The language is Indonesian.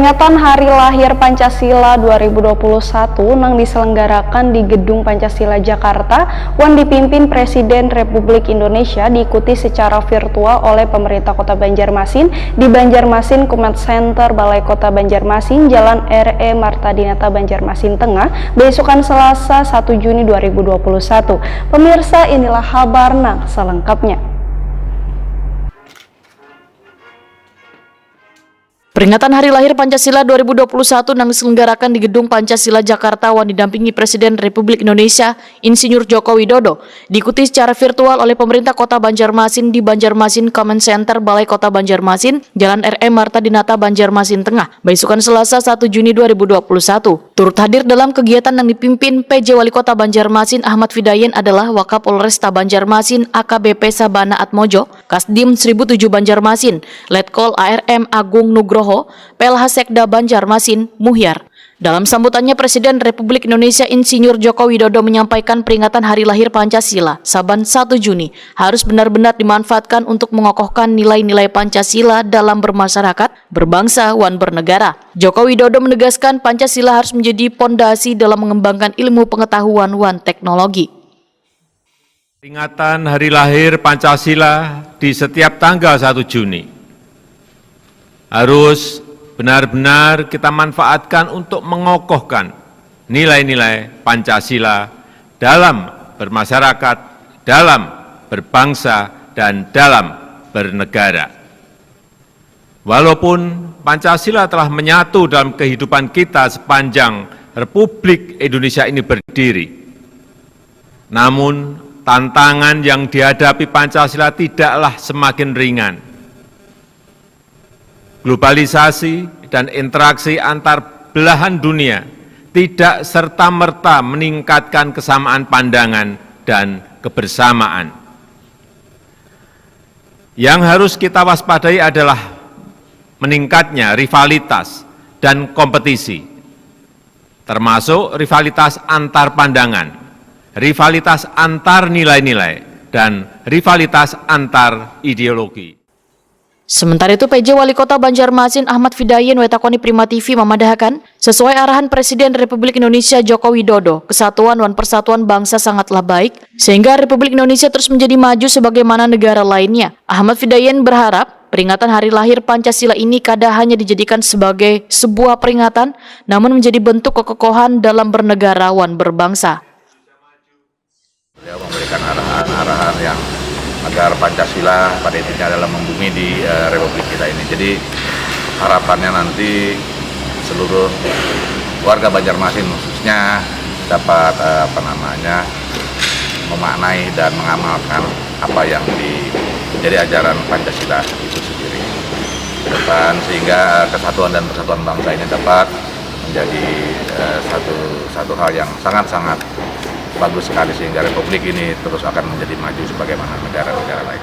Peringatan Hari Lahir Pancasila 2021 nang diselenggarakan di Gedung Pancasila Jakarta wan dipimpin Presiden Republik Indonesia diikuti secara virtual oleh pemerintah Kota Banjarmasin di Banjarmasin Command Center Balai Kota Banjarmasin Jalan R.E. Marta Dinata Banjarmasin Tengah besokan Selasa 1 Juni 2021. Pemirsa, inilah kabarna selengkapnya. Peringatan Hari Lahir Pancasila 2021 yang diselenggarakan di Gedung Pancasila Jakarta wan didampingi Presiden Republik Indonesia Insinyur Joko Widodo diikuti secara virtual oleh pemerintah Kota Banjarmasin di Banjarmasin Command Center Balai Kota Banjarmasin Jalan R.E. Marta Dinata Banjarmasin Tengah besokan Selasa 1 Juni 2021. Turut hadir dalam kegiatan yang dipimpin PJ Wali Kota Banjarmasin Ahmad Fidayen adalah Wakapolresta Banjarmasin AKBP Sabana Atmojo, Kasdim 1007 Banjarmasin, Letkol ARM Agung Nugroho, PLH Sekda Banjarmasin Muhyar. Dalam sambutannya, Presiden Republik Indonesia Insinyur Joko Widodo menyampaikan peringatan Hari Lahir Pancasila Saban 1 Juni harus benar-benar dimanfaatkan untuk mengokohkan nilai-nilai Pancasila dalam bermasyarakat, berbangsa, wan bernegara. Joko Widodo menegaskan Pancasila harus menjadi pondasi dalam mengembangkan ilmu pengetahuan wan teknologi. Peringatan Hari Lahir Pancasila di setiap tanggal 1 Juni harus benar-benar kita manfaatkan untuk mengokohkan nilai-nilai Pancasila dalam bermasyarakat, dalam berbangsa, dan dalam bernegara. Walaupun Pancasila telah menyatu dalam kehidupan kita sepanjang Republik Indonesia ini berdiri, namun tantangan yang dihadapi Pancasila tidaklah semakin ringan. Globalisasi dan interaksi antar belahan dunia tidak serta-merta meningkatkan kesamaan pandangan dan kebersamaan. Yang harus kita waspadai adalah meningkatnya rivalitas dan kompetisi, termasuk rivalitas antar pandangan, rivalitas antar nilai-nilai, dan rivalitas antar ideologi. Sementara itu, PJ Wali Kota Banjarmasin Ahmad Fidayen wetakoni Prima TV memandahkan, sesuai arahan Presiden Republik Indonesia Joko Widodo, kesatuan dan persatuan bangsa sangatlah baik, sehingga Republik Indonesia terus menjadi maju sebagaimana negara lainnya. Ahmad Fidayen berharap, peringatan Hari Lahir Pancasila ini kada hanya dijadikan sebagai sebuah peringatan, namun menjadi bentuk kekokohan dalam bernegara wan berbangsa. Beliau memberikan arahan-arahan yang agar Pancasila pada intinya adalah membumi di Republik kita ini. Jadi harapannya nanti seluruh warga Banjarmasin khususnya dapat memaknai dan mengamalkan apa yang menjadi ajaran Pancasila itu sendiri ke depan, sehingga kesatuan dan persatuan bangsa ini dapat menjadi satu hal yang sangat-sangat bagus sekali, sehingga Republik ini terus akan menjadi maju sebagaimana negara-negara lain.